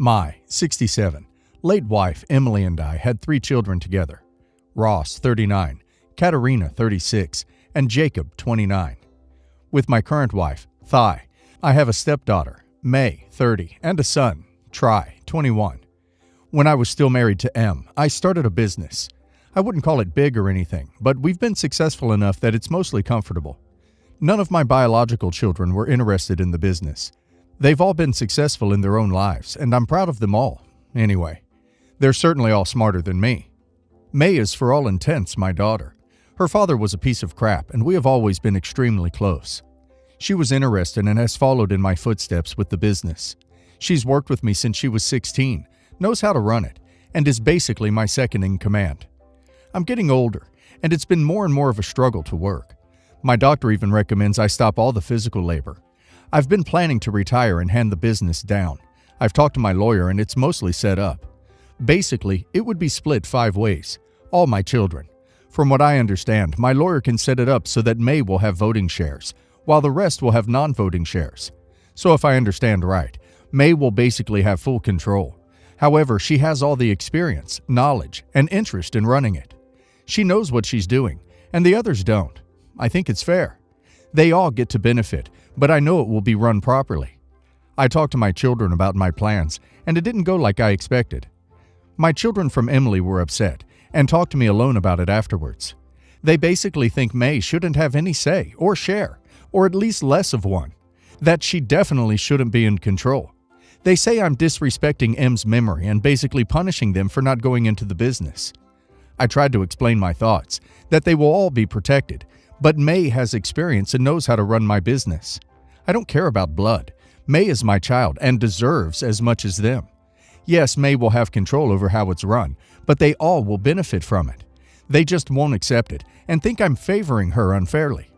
My 67, late wife Emily and I had 3 children together. Ross, 39, Katerina, 36, and Jacob, 29. With my current wife, Thai, I have a stepdaughter, May, 30, and a son, Tri, 21. When I was still married to Em, I started a business. I wouldn't call it big or anything, but we've been successful enough that it's mostly comfortable. None of my biological children were interested in the business. They've all been successful in their own lives, and I'm proud of them all. Anyway, they're certainly all smarter than me. May is for all intents my daughter. Her father was a piece of crap, and we have always been extremely close. She was interested and has followed in my footsteps with the business. She's worked with me since she was 16, knows how to run it, and is basically my second in command. I'm getting older, and it's been more and more of a struggle to work. My doctor even recommends I stop all the physical labor. I've been planning to retire and hand the business down. I've talked to my lawyer and it's mostly set up. Basically, it would be split 5 ways. All my children. From what I understand, my lawyer can set it up so that May will have voting shares, while the rest will have non-voting shares. So if I understand right, May will basically have full control. However, she has all the experience, knowledge, and interest in running it. She knows what she's doing, and the others don't. I think it's fair. They all get to benefit, but I know it will be run properly. I talked to my children about my plans, and it didn't go like I expected. My children from Emily were upset, and talked to me alone about it afterwards. They basically think May shouldn't have any say or share, or at least less of one. That she definitely shouldn't be in control. They say I'm disrespecting M's memory and basically punishing them for not going into the business. I tried to explain my thoughts, that they will all be protected, but May has experience and knows how to run my business. I don't care about blood. May is my child and deserves as much as them. Yes, May will have control over how it's run, but they all will benefit from it. They just won't accept it and think I'm favoring her unfairly.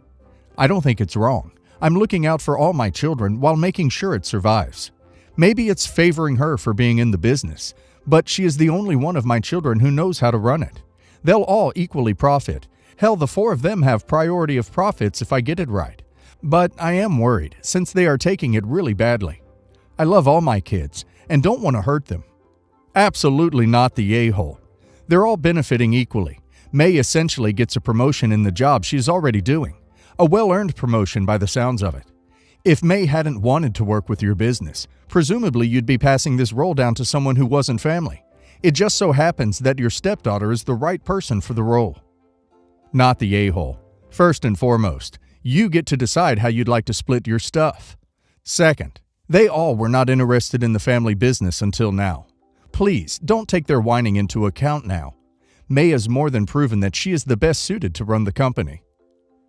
I don't think it's wrong. I'm looking out for all my children while making sure it survives. Maybe it's favoring her for being in the business, but she is the only one of my children who knows how to run it. They'll all equally profit. Hell, the 4 of them have priority of profits if I get it right. But I am worried, since they are taking it really badly. I love all my kids, and don't want to hurt them. Absolutely not the a-hole. They're all benefiting equally. May essentially gets a promotion in the job she's already doing. A well-earned promotion by the sounds of it. If May hadn't wanted to work with your business, presumably you'd be passing this role down to someone who wasn't family. It just so happens that your stepdaughter is the right person for the role. Not the a-hole. First and foremost, you get to decide how you'd like to split your stuff. Second, they all were not interested in the family business until now. Please, don't take their whining into account now. May has more than proven that she is the best suited to run the company.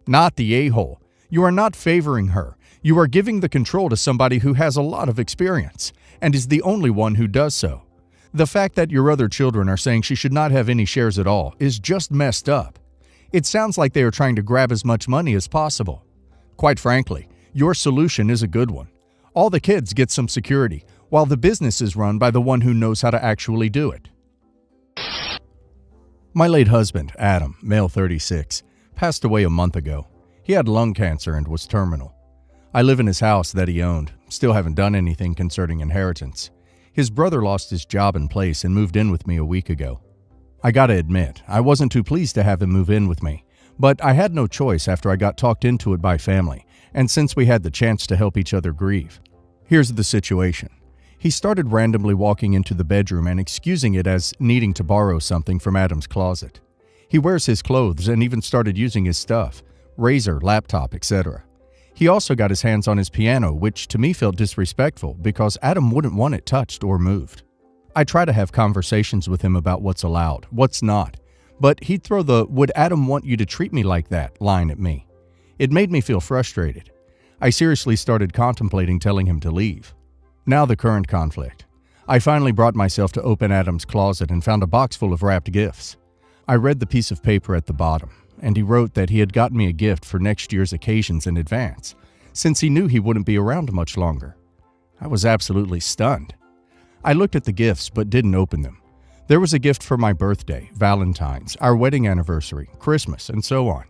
Not the a-hole. You are not favoring her. You are giving the control to somebody who has a lot of experience, and is the only one who does so. The fact that your other children are saying she should not have any shares at all is just messed up. It sounds like they are trying to grab as much money as possible. Quite frankly, your solution is a good one. All the kids get some security, while the business is run by the one who knows how to actually do it. My late husband, Adam, male 36, passed away a month ago. He had lung cancer and was terminal. I live in his house that he owned, still haven't done anything concerning inheritance. His brother lost his job and place and moved in with me a week ago. I gotta admit, I wasn't too pleased to have him move in with me, but I had no choice after I got talked into it by family, and since we had the chance to help each other grieve. Here's the situation. He started randomly walking into the bedroom and excusing it as needing to borrow something from Adam's closet. He wears his clothes and even started using his stuff, razor, laptop, etc. He also got his hands on his piano, which to me felt disrespectful because Adam wouldn't want it touched or moved. I try to have conversations with him about what's allowed, what's not, but he'd throw the "would Adam want you to treat me like that" line at me. It made me feel frustrated. I seriously started contemplating telling him to leave. Now the current conflict. I finally brought myself to open Adam's closet and found a box full of wrapped gifts. I read the piece of paper at the bottom, and he wrote that he had gotten me a gift for next year's occasions in advance, since he knew he wouldn't be around much longer. I was absolutely stunned. I looked at the gifts but didn't open them. There was a gift for my birthday, Valentine's, our wedding anniversary, Christmas, and so on.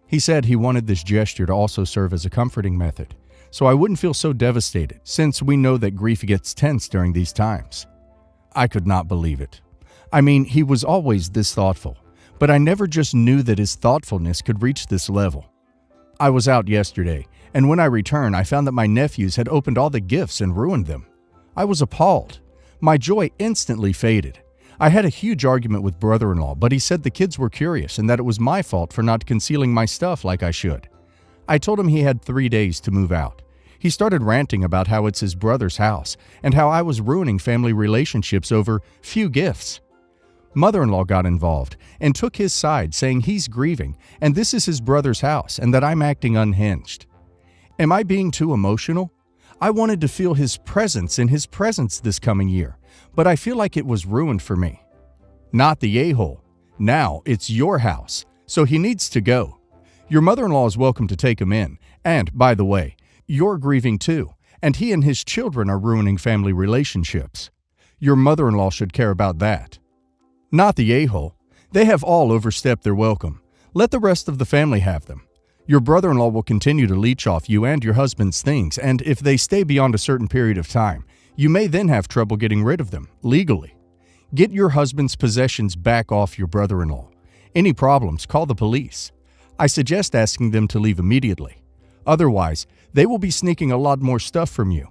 He said he wanted this gesture to also serve as a comforting method, so I wouldn't feel so devastated, since we know that grief gets tense during these times. I could not believe it. I mean, he was always this thoughtful, but I never just knew that his thoughtfulness could reach this level. I was out yesterday, and when I returned, I found that my nephews had opened all the gifts and ruined them. I was appalled. My joy instantly faded. I had a huge argument with brother-in-law, but he said the kids were curious and that it was my fault for not concealing my stuff like I should. I told him he had 3 days to move out. He started ranting about how it's his brother's house and how I was ruining family relationships over few gifts. Mother-in-law got involved and took his side, saying he's grieving and this is his brother's house and that I'm acting unhinged. Am I being too emotional? I wanted to feel his presence in his presence this coming year, but I feel like it was ruined for me. Not the a-hole. Now it's your house, so he needs to go. Your mother-in-law is welcome to take him in, and, by the way, you're grieving too, and he and his children are ruining family relationships. Your mother-in-law should care about that. Not the a-hole. They have all overstepped their welcome. Let the rest of the family have them. Your brother-in-law will continue to leech off you and your husband's things, and if they stay beyond a certain period of time, you may then have trouble getting rid of them, legally. Get your husband's possessions back off your brother-in-law. Any problems, call the police. I suggest asking them to leave immediately. Otherwise, they will be sneaking a lot more stuff from you.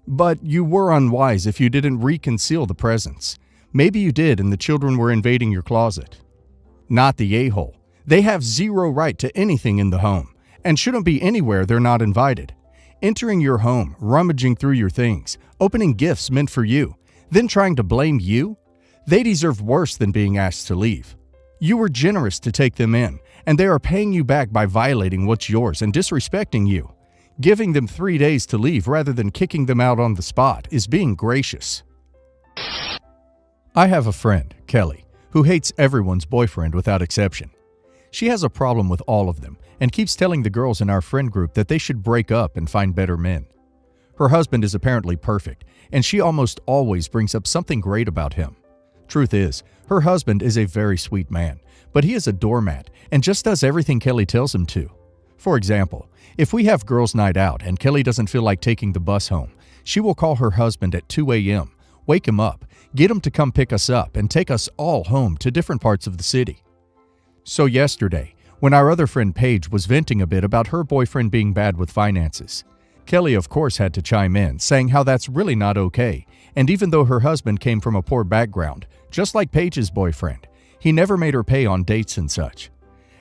But you were unwise if you didn't reconceal the presents. Maybe you did and the children were invading your closet. Not the a-hole. They have zero right to anything in the home and shouldn't be anywhere they're not invited. Entering your home, rummaging through your things, opening gifts meant for you, then trying to blame you? They deserve worse than being asked to leave. You were generous to take them in, and they are paying you back by violating what's yours and disrespecting you. Giving them 3 days to leave rather than kicking them out on the spot is being gracious. I have a friend, Kelly, who hates everyone's boyfriend without exception. She has a problem with all of them and keeps telling the girls in our friend group that they should break up and find better men. Her husband is apparently perfect, and she almost always brings up something great about him. Truth is, her husband is a very sweet man, but he is a doormat and just does everything Kelly tells him to. For example, if we have girls' night out and Kelly doesn't feel like taking the bus home, she will call her husband at 2 a.m., wake him up, get him to come pick us up, and take us all home to different parts of the city. So yesterday, when our other friend Paige was venting a bit about her boyfriend being bad with finances, Kelly of course had to chime in, saying how that's really not okay, and even though her husband came from a poor background, just like Paige's boyfriend, he never made her pay on dates and such.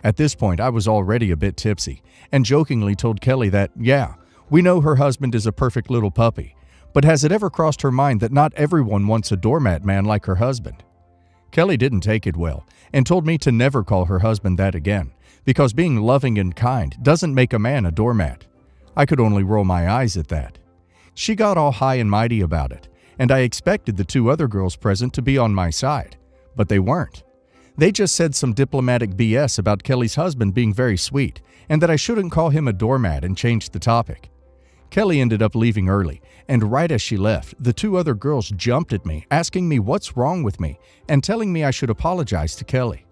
At this point, I was already a bit tipsy, and jokingly told Kelly that, yeah, we know her husband is a perfect little puppy, but has it ever crossed her mind that not everyone wants a doormat man like her husband? Kelly didn't take it well, and told me to never call her husband that again, because being loving and kind doesn't make a man a doormat. I could only roll my eyes at that. She got all high and mighty about it, and I expected the 2 other girls present to be on my side, but they weren't. They just said some diplomatic BS about Kelly's husband being very sweet, and that I shouldn't call him a doormat, and changed the topic. Kelly ended up leaving early, and right as she left, the 2 other girls jumped at me, asking me what's wrong with me, and telling me I should apologize to Kelly.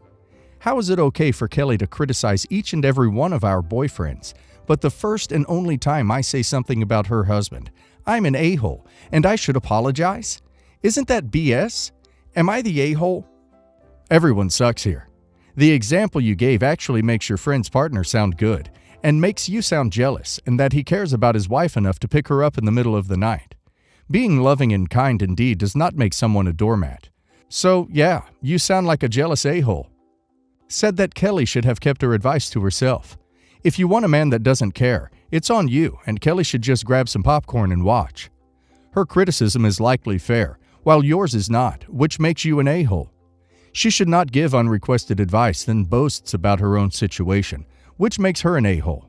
How is it okay for Kelly to criticize each and every one of our boyfriends, but the first and only time I say something about her husband, I'm an a-hole, and I should apologize? Isn't that BS? Am I the a-hole? Everyone sucks here. The example you gave actually makes your friend's partner sound good, and makes you sound jealous, and that he cares about his wife enough to pick her up in the middle of the night. Being loving and kind indeed does not make someone a doormat. So, yeah, you sound like a jealous a-hole. Said that Kelly should have kept her advice to herself. If you want a man that doesn't care, it's on you, and Kelly should just grab some popcorn and watch. Her criticism is likely fair, while yours is not, which makes you an a-hole. She should not give unrequested advice, then boasts about her own situation, which makes her an a-hole.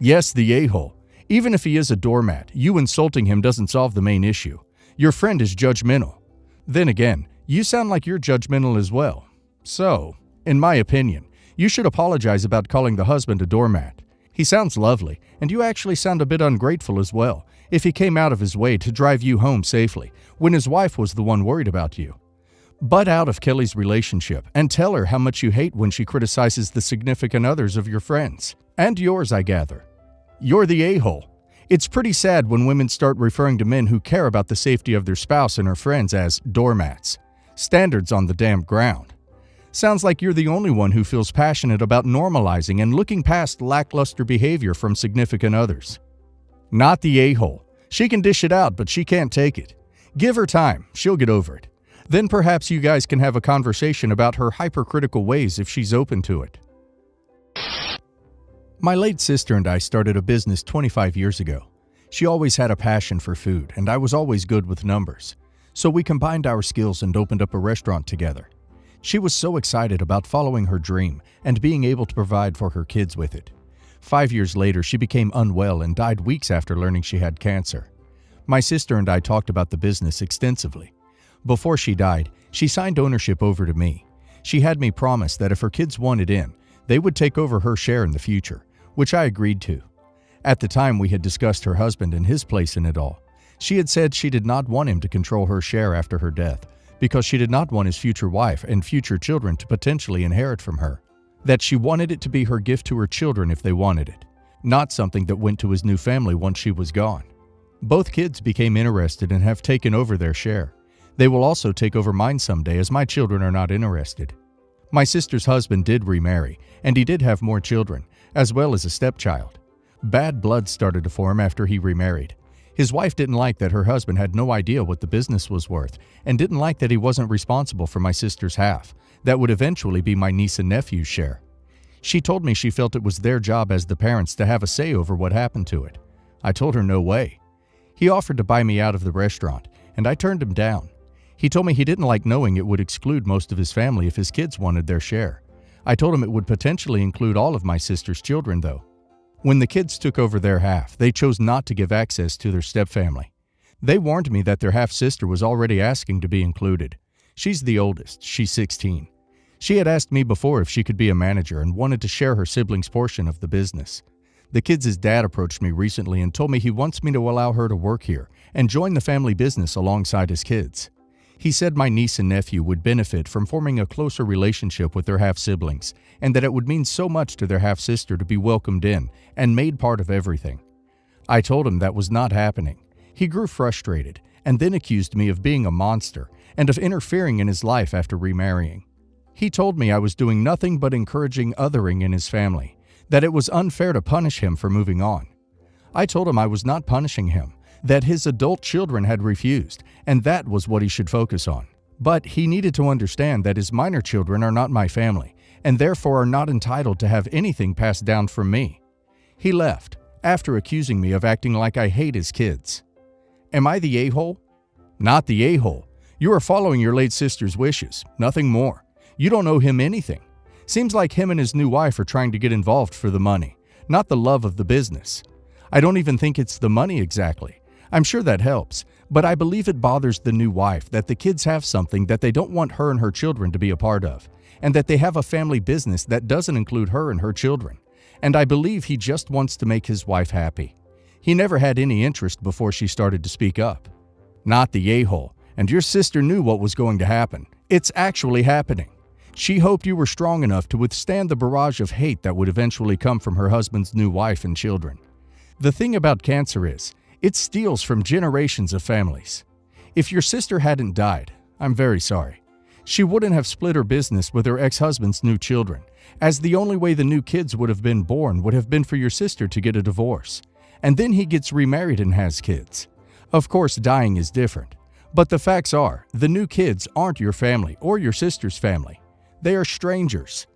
Yes, the a-hole. Even if he is a doormat, you insulting him doesn't solve the main issue. Your friend is judgmental. Then again, you sound like you're judgmental as well. So, in my opinion, you should apologize about calling the husband a doormat. He sounds lovely, and you actually sound a bit ungrateful as well, if he came out of his way to drive you home safely, when his wife was the one worried about you. Butt out of Kelly's relationship and tell her how much you hate when she criticizes the significant others of your friends. And yours, I gather. You're the a-hole. It's pretty sad when women start referring to men who care about the safety of their spouse and her friends as doormats. Standards on the damn ground. Sounds like you're the only one who feels passionate about normalizing and looking past lackluster behavior from significant others. Not the a-hole. She can dish it out, but she can't take it. Give her time, she'll get over it. Then perhaps you guys can have a conversation about her hypercritical ways if she's open to it. My late sister and I started a business 25 years ago. She always had a passion for food, and I was always good with numbers. So we combined our skills and opened up a restaurant together. She was so excited about following her dream and being able to provide for her kids with it. 5 years later, she became unwell and died weeks after learning she had cancer. My sister and I talked about the business extensively. Before she died, she signed ownership over to me. She had me promise that if her kids wanted in, they would take over her share in the future, which I agreed to. At the time, we had discussed her husband and his place in it all. She had said she did not want him to control her share after her death because she did not want his future wife and future children to potentially inherit from her. That she wanted it to be her gift to her children if they wanted it, not something that went to his new family once she was gone. Both kids became interested and have taken over their share. They will also take over mine someday as my children are not interested. My sister's husband did remarry, and he did have more children, as well as a stepchild. Bad blood started to form after he remarried. His wife didn't like that her husband had no idea what the business was worth, and didn't like that he wasn't responsible for my sister's half. That would eventually be my niece and nephew's share. She told me she felt it was their job as the parents to have a say over what happened to it. I told her no way. He offered to buy me out of the restaurant, and I turned him down. He told me he didn't like knowing it would exclude most of his family if his kids wanted their share. I told him it would potentially include all of my sister's children, though. When the kids took over their half, they chose not to give access to their stepfamily. They warned me that their half-sister was already asking to be included. She's the oldest, she's 16. She had asked me before if she could be a manager and wanted to share her siblings' portion of the business. The kids' dad approached me recently and told me he wants me to allow her to work here and join the family business alongside his kids. He said my niece and nephew would benefit from forming a closer relationship with their half-siblings, and that it would mean so much to their half-sister to be welcomed in and made part of everything. I told him that was not happening. He grew frustrated and then accused me of being a monster and of interfering in his life after remarrying. He told me I was doing nothing but encouraging othering in his family, that it was unfair to punish him for moving on. I told him I was not punishing him, that his adult children had refused, and that was what he should focus on. But he needed to understand that his minor children are not my family, and therefore are not entitled to have anything passed down from me. He left, after accusing me of acting like I hate his kids. Am I the a-hole? Not the a-hole. You are following your late sister's wishes, nothing more. You don't owe him anything. Seems like him and his new wife are trying to get involved for the money, not the love of the business. I don't even think it's the money exactly. I'm sure that helps, but I believe it bothers the new wife that the kids have something that they don't want her and her children to be a part of, and that they have a family business that doesn't include her and her children. And I believe he just wants to make his wife happy. He never had any interest before she started to speak up. Not the a-hole, and your sister knew what was going to happen. It's actually happening. She hoped you were strong enough to withstand the barrage of hate that would eventually come from her husband's new wife and children. The thing about cancer is, it steals from generations of families. If your sister hadn't died, I'm very sorry. She wouldn't have split her business with her ex-husband's new children, as the only way the new kids would have been born would have been for your sister to get a divorce. And then he gets remarried and has kids. Of course, dying is different. But the facts are, the new kids aren't your family or your sister's family. They are strangers.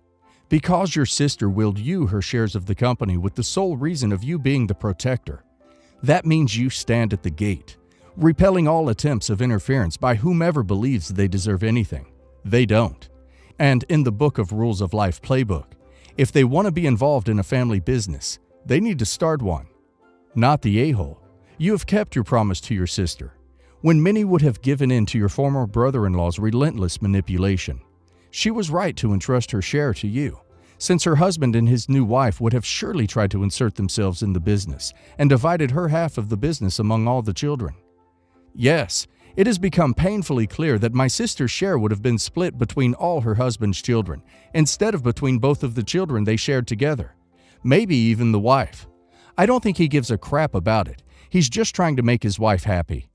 Because your sister willed you her shares of the company with the sole reason of you being the protector, that means you stand at the gate, repelling all attempts of interference by whomever believes they deserve anything. They don't. And in the Book of Rules of Life playbook, if they want to be involved in a family business, they need to start one. Not the a-hole. You have kept your promise to your sister, when many would have given in to your former brother-in-law's relentless manipulation. She was right to entrust her share to you, since her husband and his new wife would have surely tried to insert themselves in the business and divided her half of the business among all the children. Yes, it has become painfully clear that my sister's share would have been split between all her husband's children, instead of between both of the children they shared together, maybe even the wife. I don't think he gives a crap about it. He's just trying to make his wife happy.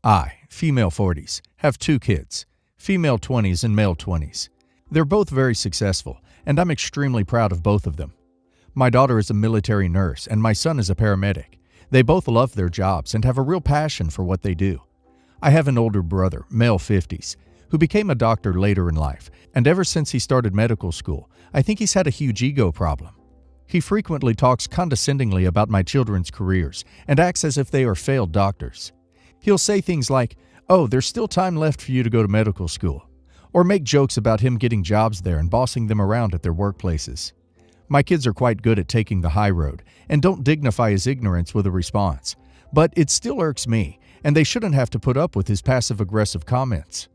I, female 40s, have 2 kids, female 20s and male 20s. They're both very successful, and I'm extremely proud of both of them. My daughter is a military nurse, and my son is a paramedic. They both love their jobs and have a real passion for what they do. I have an older brother, male 50s, who became a doctor later in life, and ever since he started medical school, I think he's had a huge ego problem. He frequently talks condescendingly about my children's careers and acts as if they are failed doctors. He'll say things like, "Oh, there's still time left for you to go to medical school," or make jokes about him getting jobs there and bossing them around at their workplaces. My kids are quite good at taking the high road and don't dignify his ignorance with a response, but it still irks me, and they shouldn't have to put up with his passive-aggressive comments.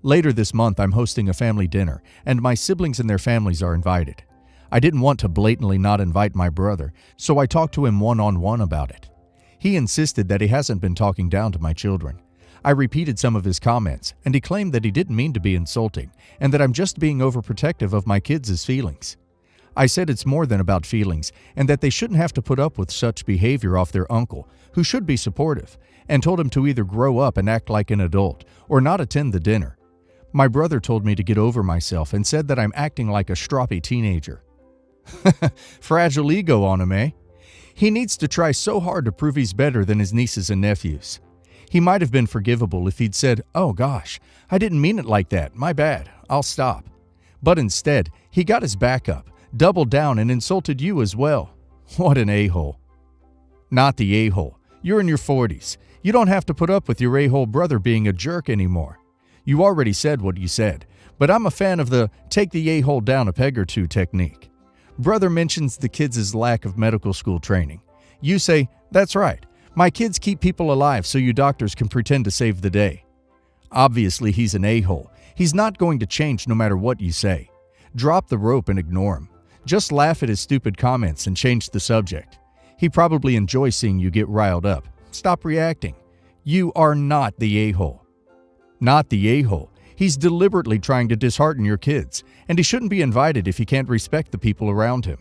Later this month, I'm hosting a family dinner, and my siblings and their families are invited. I didn't want to blatantly not invite my brother, so I talked to him one-on-one about it. He insisted that he hasn't been talking down to my children. I repeated some of his comments, and he claimed that he didn't mean to be insulting, and that I'm just being overprotective of my kids' feelings. I said it's more than about feelings, and that they shouldn't have to put up with such behavior off their uncle, who should be supportive, and told him to either grow up and act like an adult, or not attend the dinner. My brother told me to get over myself and said that I'm acting like a stroppy teenager. Fragile ego on him, eh? He needs to try so hard to prove he's better than his nieces and nephews. He might have been forgivable if he'd said, "Oh gosh, I didn't mean it like that, my bad, I'll stop." But instead, he got his back up, doubled down, and insulted you as well. What an a-hole. Not the a-hole. You're in your 40s. You don't have to put up with your a-hole brother being a jerk anymore. You already said what you said, but I'm a fan of the take the a-hole down a peg or two technique. Brother mentions the kids' lack of medical school training. You say, "That's right. My kids keep people alive so you doctors can pretend to save the day." Obviously, he's an a-hole. He's not going to change no matter what you say. Drop the rope and ignore him. Just laugh at his stupid comments and change the subject. He probably enjoys seeing you get riled up. Stop reacting. You are not the a-hole. Not the a-hole. He's deliberately trying to dishearten your kids, and he shouldn't be invited if he can't respect the people around him.